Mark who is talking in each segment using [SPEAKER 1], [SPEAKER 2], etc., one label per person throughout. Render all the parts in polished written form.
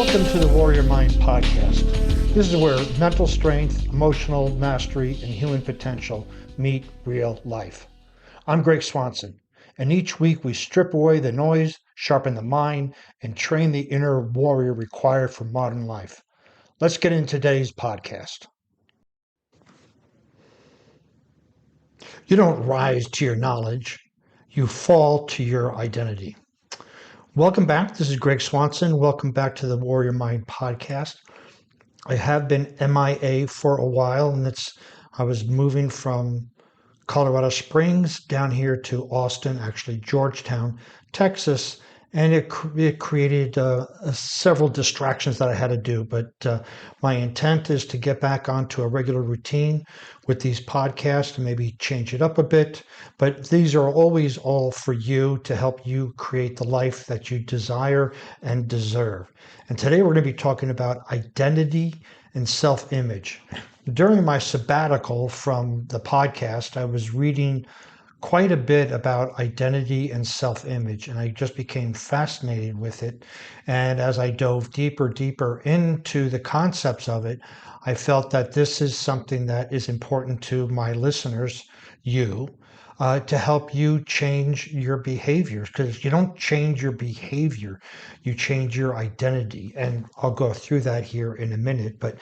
[SPEAKER 1] Welcome to the Warrior Mind podcast. This is where mental strength, emotional mastery, and human potential meet real life. I'm Greg Swanson, and each week we strip away the noise, sharpen the mind, and train the inner warrior required for modern life. Let's get into today's podcast. You don't rise to your knowledge, you fall to your identity. Welcome back. This is Greg Swanson. Welcome back to the Warrior Mind podcast. I have been MIA for a while, and I was moving from Colorado Springs down here to Austin, actually Georgetown, Texas, and it created several distractions that I had to do. But my intent is to get back onto a regular routine with these podcasts and maybe change it up a bit. But these are always all for you to help you create the life that you desire and deserve. And today we're going to be talking about identity and self-image. During my sabbatical from the podcast, I was reading quite a bit about identity and self-image, and I just became fascinated with it. And as I dove deeper into the concepts of it, I felt that this is something that is important to my listeners, you, to help you change your behaviors, because you don't change your behavior, you change your identity. And I'll go through that here in a minute. But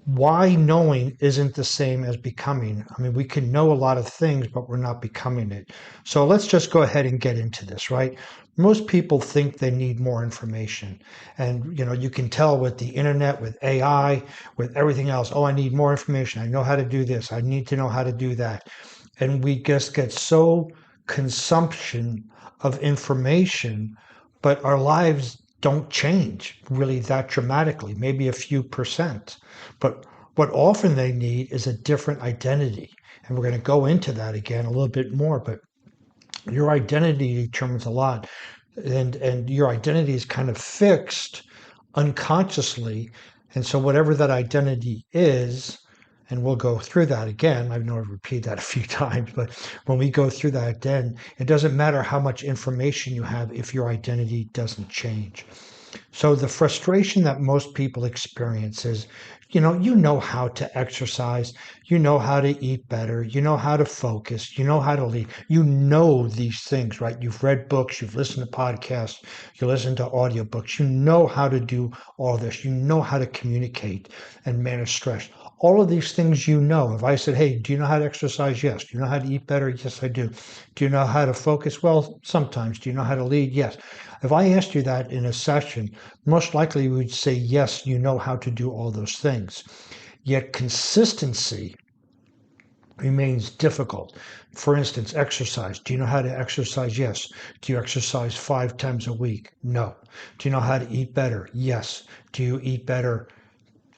[SPEAKER 1] why knowing isn't the same as becoming. I mean, we can know a lot of things, but we're not becoming it. So let's just go ahead and get into this, right? Most people think they need more information. And, you can tell with the internet, with AI, with everything else, oh, I need more information. I know how to do this. I need to know how to do that. And we just get so consumption of information, but our lives don't change really that dramatically, maybe a few percent. But what often they need is a different identity. And we're going to go into that again a little bit more, but your identity determines a lot. And your identity is kind of fixed unconsciously. And so whatever that identity is, and we'll go through that again. I know I've repeated that a few times, but when we go through that again, it doesn't matter how much information you have if your identity doesn't change. So the frustration that most people experience is, you know how to exercise, you know how to eat better, you know how to focus, you know how to lead, you know these things, right? You've read books, you've listened to podcasts, you listen to audiobooks, you know how to do all this, you know how to communicate and manage stress. All of these things you know. If I said, hey, do you know how to exercise? Yes. Do you know how to eat better? Yes, I do. Do you know how to focus? Well, sometimes. Do you know how to lead? Yes. If I asked you that in a session, most likely you would say, yes, you know how to do all those things. Yet consistency remains difficult. For instance, exercise. Do you know how to exercise? Yes. Do you exercise 5 times a week? No. Do you know how to eat better? Yes. Do you eat better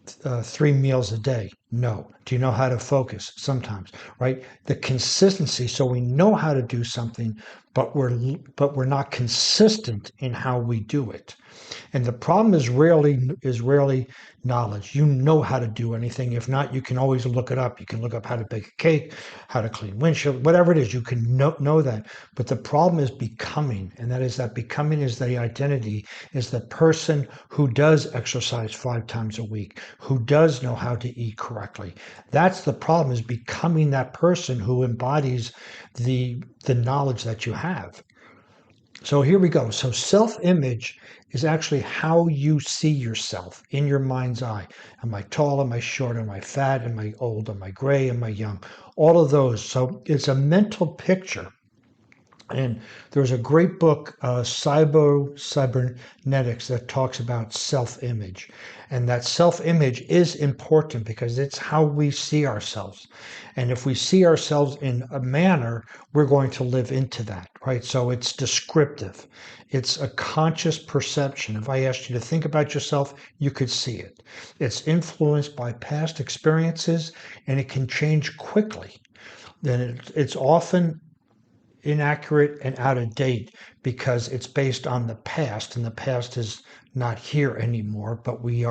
[SPEAKER 1] 3 meals a day? No. Do you know how to focus? Sometimes, right? The consistency. So we know how to do something, but we're not consistent in how we do it. And the problem is rarely knowledge. You know how to do anything. If not, you can always look it up. You can look up how to bake a cake, how to clean windshield, whatever it is. You can know that. But the problem is becoming, and that becoming is the identity, is the person who does exercise 5 times a week, who does know how to eat correctly. That's the problem, is becoming that person who embodies the knowledge that you have. So here we go. So self-image is actually how you see yourself in your mind's eye. Am I tall? Am I short? Am I fat? Am I old? Am I gray? Am I young? All of those. So it's a mental picture. And there's a great book, Cybernetics, that talks about self-image. And that self-image is important because it's how we see ourselves. And if we see ourselves in a manner, we're going to live into that, right? So it's descriptive. It's a conscious perception. If I asked you to think about yourself, you could see it. It's influenced by past experiences, and it can change quickly. Then it's often inaccurate and out of date because it's based on the past, and the past is not here anymore, but we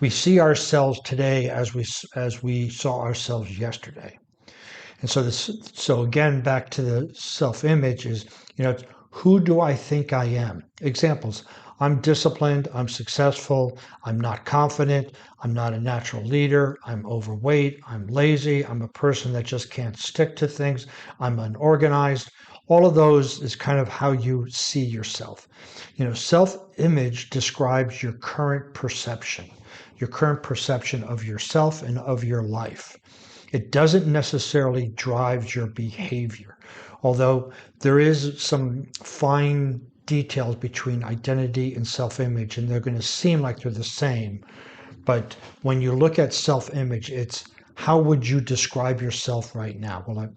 [SPEAKER 1] see ourselves today as we saw ourselves yesterday. And so again, back to the self-image is, who do I think I am? Examples. I'm disciplined, I'm successful, I'm not confident, I'm not a natural leader, I'm overweight, I'm lazy, I'm a person that just can't stick to things, I'm unorganized. All of those is kind of how you see yourself. Self-image describes your current perception of yourself and of your life. It doesn't necessarily drive your behavior, although there is some fine details between identity and self-image, and they're going to seem like they're the same. But when you look at self-image, it's how would you describe yourself right now? Well,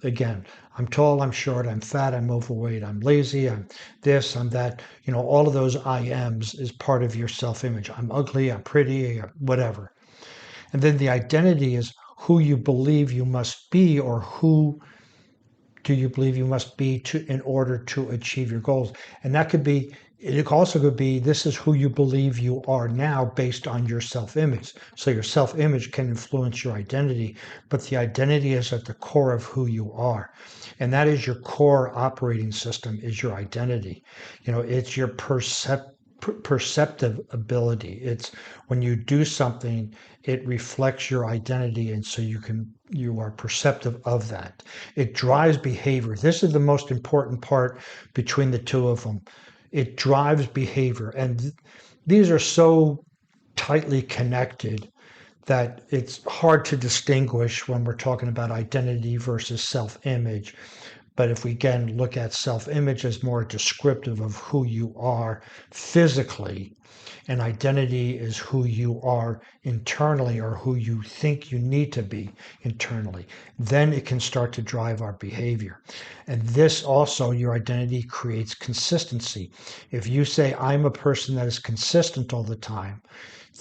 [SPEAKER 1] I'm tall, I'm short, I'm fat, I'm overweight, I'm lazy, I'm this, I'm that. All of those I ams is part of your self-image. I'm ugly, I'm pretty, whatever. And then the identity is who you believe you must be, or who do you believe you must be in order to achieve your goals. And it also could be, this is who you believe you are now based on your self-image. So your self-image can influence your identity, but the identity is at the core of who you are. And that is your core operating system, is your identity. It's your perceptive ability. It's when you do something, it reflects your identity, and so you are perceptive of that. It drives behavior. This is the most important part between the two of them. It drives behavior, and these are so tightly connected that it's hard to distinguish when we're talking about identity versus self-image. But if we again look at self-image as more descriptive of who you are physically, and identity is who you are internally, or who you think you need to be internally, then it can start to drive our behavior. And this also, your identity creates consistency. If you say, I'm a person that is consistent all the time,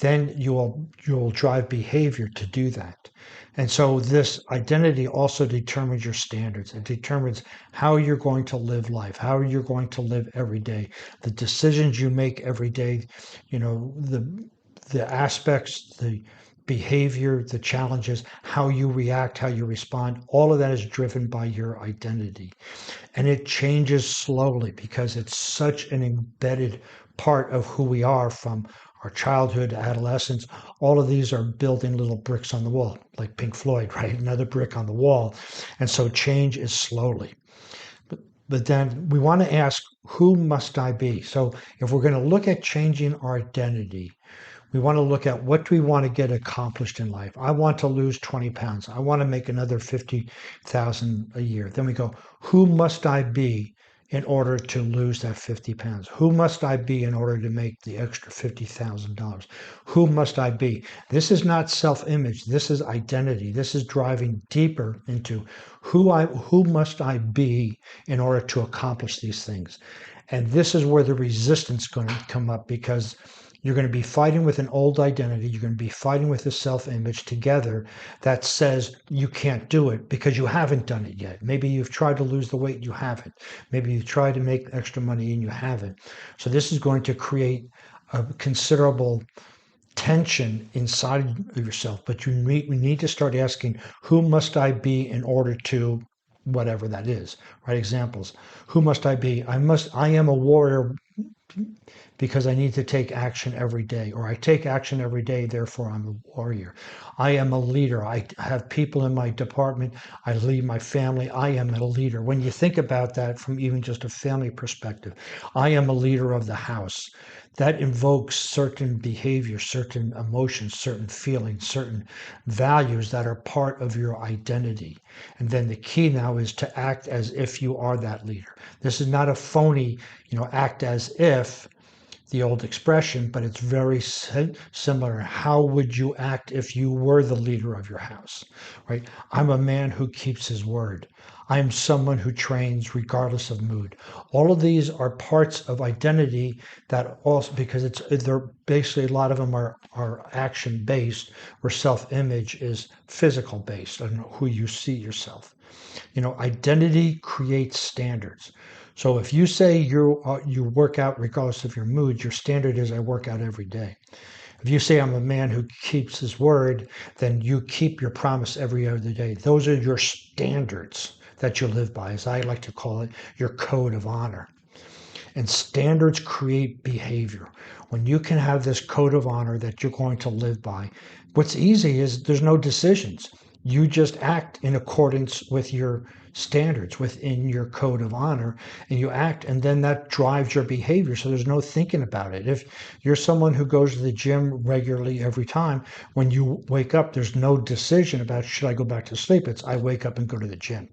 [SPEAKER 1] then you'll drive behavior to do that. And so this identity also determines your standards. It determines how you're going to live life, how you're going to live every day, the decisions you make every day, the aspects, the behavior, the challenges, how you react, how you respond. All of that is driven by your identity. And it changes slowly because it's such an embedded part of who we are from our childhood, adolescence. All of these are building little bricks on the wall, like Pink Floyd, right? Another brick on the wall. And so change is slowly. But then we want to ask, who must I be? So if we're going to look at changing our identity, we want to look at what do we want to get accomplished in life. I want to lose 20 pounds. I want to make another 50,000 a year. Then we go, who must I be in order to lose that 50 pounds? Who must I be in order to make the extra $50,000? Who must I be? This is not self-image. This is identity. This is driving deeper into who must I be in order to accomplish these things. And this is where the resistance is going to come up, because you're going to be fighting with an old identity. You're going to be fighting with a self-image together that says you can't do it because you haven't done it yet. Maybe you've tried to lose the weight, you haven't. Maybe you've tried to make extra money and you haven't. So this is going to create a considerable tension inside of yourself. But we need to start asking, who must I be in order to whatever that is, right? Examples. Who must I be? I am a warrior because I need to take action every day, or I take action every day, therefore I'm a warrior. I am a leader. I have people in my department. I lead my family. I am a leader. When you think about that from even just a family perspective, I am a leader of the house. That invokes certain behavior, certain emotions, certain feelings, certain values that are part of your identity. And then the key now is to act as if you are that leader. This is not a phony, act as if, the old expression, but it's very similar. How would you act if you were the leader of your house, right? I'm a man who keeps his word. I am someone who trains regardless of mood. All of these are parts of identity that also, because they're basically, a lot of them are action based, where self-image is physical based on who you see yourself. Identity creates standards. So if you say you work out regardless of your mood, your standard is I work out every day. If you say I'm a man who keeps his word, then you keep your promise every other day. Those are your standards that you live by, as I like to call it, your code of honor. And standards create behavior. When you can have this code of honor that you're going to live by, what's easy is there's no decisions. You just act in accordance with your standards within your code of honor, and you act, and then that drives your behavior. So there's no thinking about it. If you're someone who goes to the gym regularly every time, when you wake up, there's no decision about should I go back to sleep. It's I wake up and go to the gym.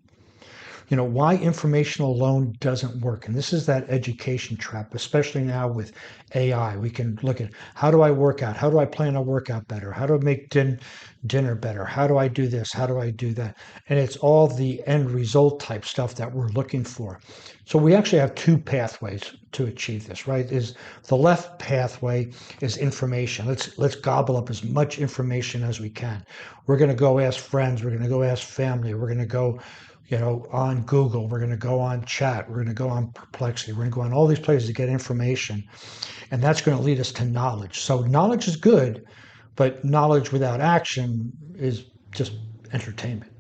[SPEAKER 1] Why information alone doesn't work. And this is that education trap, especially now with AI. We can look at how do I work out? How do I plan a workout better? How do I make dinner better? How do I do this? How do I do that? And it's all the end result type stuff that we're looking for. So we actually have two pathways to achieve this, right? Is the left pathway is information. Let's gobble up as much information as we can. We're going to go ask friends. We're going to go ask family. We're going to go on Google, we're going to go on chat, we're going to go on Perplexity, we're going to go on all these places to get information. And that's going to lead us to knowledge. So knowledge is good, but knowledge without action is just entertainment.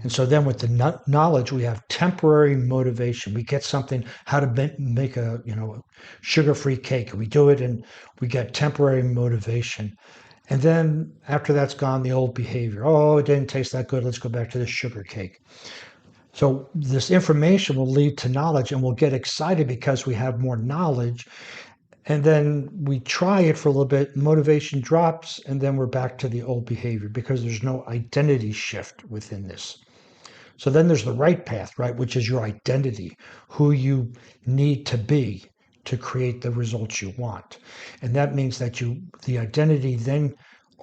[SPEAKER 1] And so then with the knowledge, we have temporary motivation. We get something, how to make a sugar-free cake. We do it and we get temporary motivation. And then after that's gone, the old behavior. Oh, it didn't taste that good. Let's go back to the sugar cake. So this information will lead to knowledge, and we'll get excited because we have more knowledge. And then we try it for a little bit, motivation drops, and then we're back to the old behavior because there's no identity shift within this. So then there's the right path, right, which is your identity, who you need to be to create the results you want. And that means that the identity then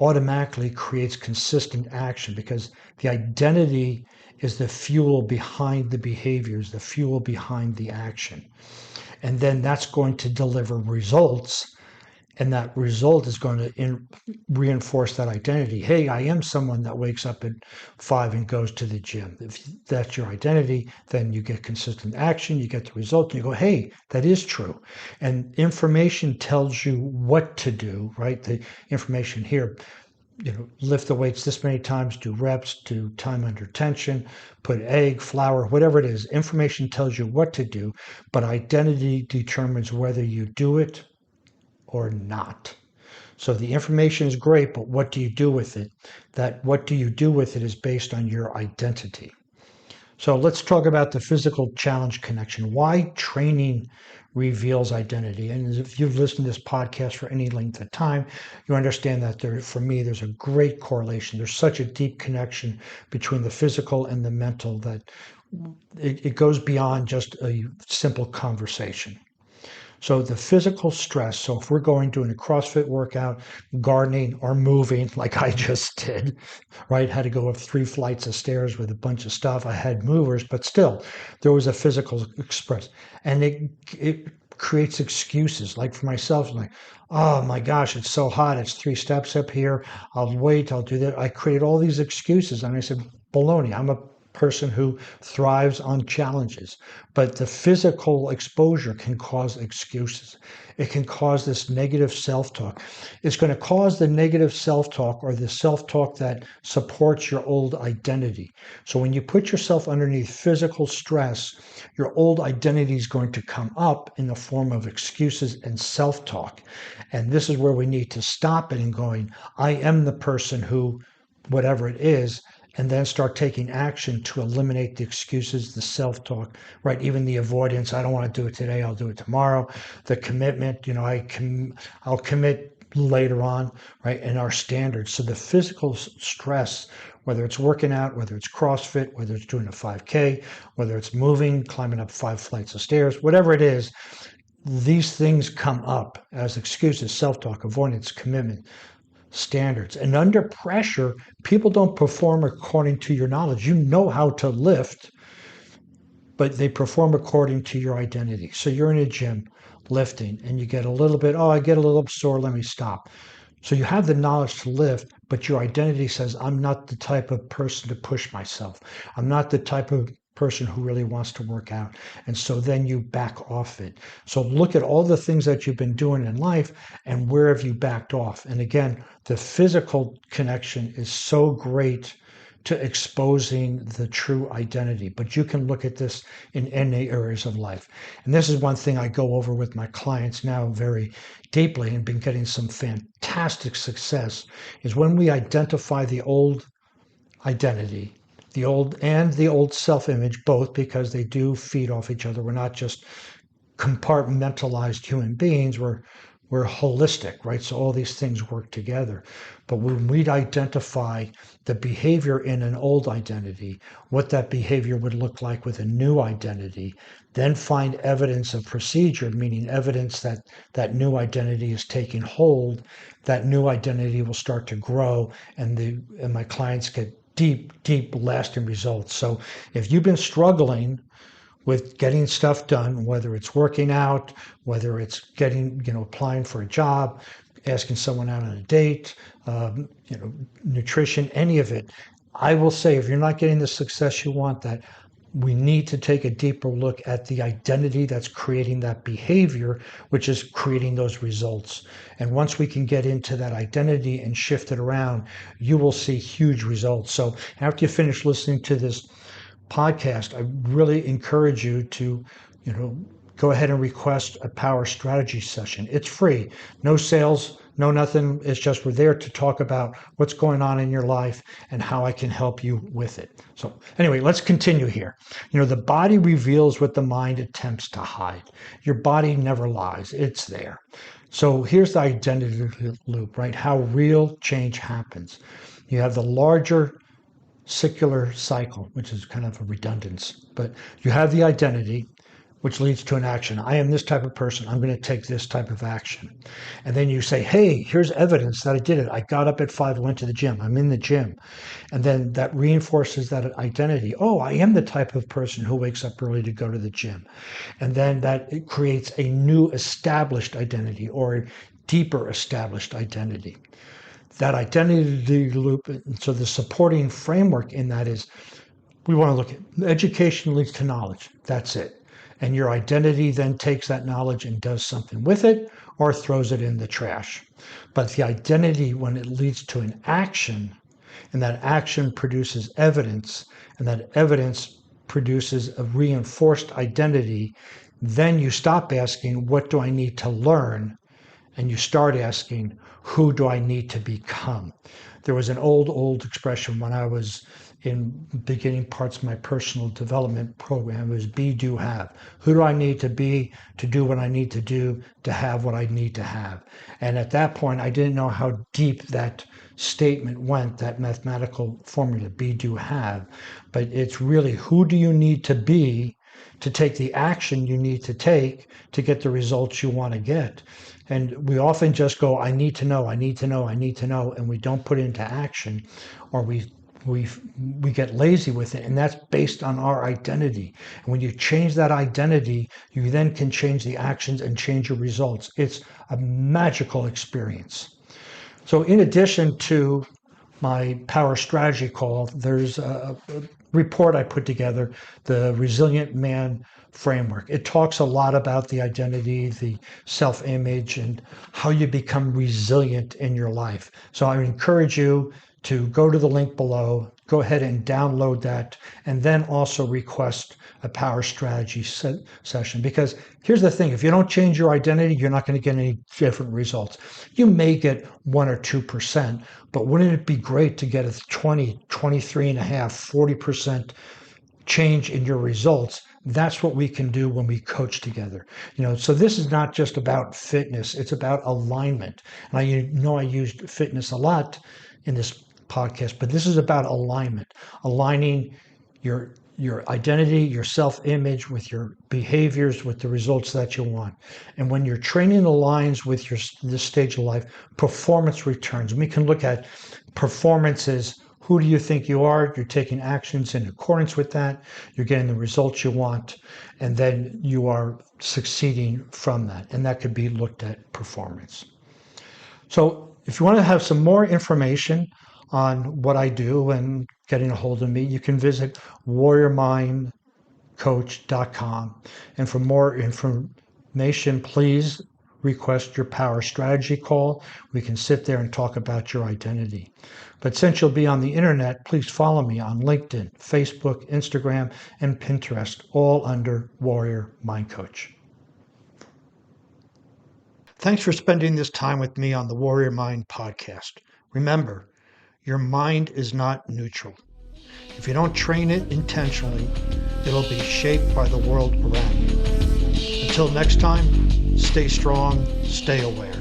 [SPEAKER 1] automatically creates consistent action because the identity is the fuel behind the behaviors, the fuel behind the action. And then that's going to deliver results. And that result is going to reinforce that identity. Hey, I am someone that wakes up at 5 and goes to the gym. If that's your identity, then you get consistent action, you get the result, and you go, hey, that is true. And information tells you what to do, right? The information here, lift the weights this many times, do reps, do time under tension, put egg, flour, whatever it is. Information tells you what to do, but identity determines whether you do it or not. So the information is great, but what do you do with it? That what do you do with it is based on your identity. So let's talk about the physical challenge connection. Why training reveals identity. And if you've listened to this podcast for any length of time, you understand that for me, there's a great correlation. There's such a deep connection between the physical and the mental that it goes beyond just a simple conversation. So the physical stress, so if we're going doing a CrossFit workout, gardening, or moving like I just did, right? Had to go up 3 flights of stairs with a bunch of stuff. I had movers, but still there was a physical express. And it creates excuses. Like for myself, I'm like, oh my gosh, it's so hot. It's 3 steps up here. I'll wait. I'll do that. I create all these excuses. And I said, baloney, I'm a person who thrives on challenges. But the physical exposure can cause excuses. It can cause this negative self-talk. It's going to cause the negative self-talk or the self-talk that supports your old identity. So when you put yourself underneath physical stress, your old identity is going to come up in the form of excuses and self-talk. And this is where we need to stop it and going, I am the person who, whatever it is, and then start taking action to eliminate the excuses, the self-talk, right? Even the avoidance. I don't want to do it today. I'll do it tomorrow. The commitment, I'll commit later on, right? And our standards. So the physical stress, whether it's working out, whether it's CrossFit, whether it's doing a 5K, whether it's moving, climbing up 5 flights of stairs, whatever it is, these things come up as excuses, self-talk, avoidance, commitment, standards. And under pressure, people don't perform according to your knowledge. You know how to lift, but they perform according to your identity. So you're in a gym lifting and you get a little bit, I get a little sore, let me stop. So you have the knowledge to lift, but your identity says, I'm not the type of person to push myself. I'm not the type of person who really wants to work out. And so then you back off it. So look at all the things that you've been doing in life and where have you backed off? And again, the physical connection is so great to exposing the true identity. But you can look at this in any areas of life. And this is one thing I go over with my clients now very deeply and been getting some fantastic success, is when we identify the old identity, the old self-image, both, because they do feed off each other. We're not just compartmentalized human beings. We're holistic, right? So all these things work together. But when we identify the behavior in an old identity, what that behavior would look like with a new identity, then find evidence of procedure, meaning evidence that that new identity is taking hold, that new identity will start to grow, and my clients get deep, lasting results. So if you've been struggling with getting stuff done, whether it's working out, whether it's applying for a job, asking someone out on a date, nutrition, any of it, I will say, if you're not getting the success you want, that we need to take a deeper look at the identity that's creating that behavior, which is creating those results. And once we can get into that identity and shift it around, you will see huge results. So after you finish listening to this podcast, I really encourage you to, go ahead and request a power strategy session. It's free, no sales, no nothing. It's just we're there to talk about what's going on in your life and how I can help you with it. So anyway, let's continue here. The body reveals what the mind attempts to hide. Your body never lies. It's there. So here's the identity loop, right? How real change happens. You have the larger circular cycle, which is kind of a redundance, but you have the identity, which leads to an action. I am this type of person. I'm going to take this type of action. And then you say, hey, here's evidence that I did it. I got up at 5, went to the gym. I'm in the gym. And then that reinforces that identity. Oh, I am the type of person who wakes up early to go to the gym. And then it creates a new established identity, or a deeper established identity. That identity loop, so the supporting framework in that is, we want to look at education leads to knowledge. That's it. And your identity then takes that knowledge and does something with it, or throws it in the trash. But the identity, when it leads to an action, and that action produces evidence, and that evidence produces a reinforced identity, then you stop asking, what do I need to learn? And you start asking, who do I need to become? There was an old expression when I was in beginning parts of my personal development program. It was be, do, have. Who do I need to be to do what I need to do to have what I need to have? And at that point, I didn't know how deep that statement went, that mathematical formula, be, do, have. But it's really, who do you need to be to take the action you need to take to get the results you want to get? And we often just go, I need to know, and we don't put it into action, or we get lazy with it, and that's based on our identity. And when you change that identity, you then can change the actions and change your results. It's a magical experience. So in addition to my power strategy call, there's a report I put together, the Resilient Man Framework. It talks a lot about the identity, the self-image, and how you become resilient in your life. So I encourage you to go to the link below, go ahead and download that, and then also request a power strategy session. Because here's the thing, if you don't change your identity, you're not going to get any different results. You may get 1 or 2%, but wouldn't it be great to get a 20, 23.5, 40% change in your results? That's what we can do when we coach together. So this is not just about fitness, it's about alignment. And I used fitness a lot in this podcast, but this is about alignment, aligning your identity, your self-image with your behaviors, with the results that you want. And when your training aligns with this stage of life, performance returns. And we can look at performances. Who do you think you are? You're taking actions in accordance with that. You're getting the results you want, and then you are succeeding from that. And that could be looked at performance. So if you want to have some more information on what I do and getting a hold of me, you can visit warriormindcoach.com. And for more information, please request your power strategy call. We can sit there and talk about your identity. But since you'll be on the internet, please follow me on LinkedIn, Facebook, Instagram, and Pinterest, all under Warrior Mind Coach. Thanks for spending this time with me on the Warrior Mind podcast. Remember, your mind is not neutral. If you don't train it intentionally, it'll be shaped by the world around you. Until next time, stay strong, stay aware.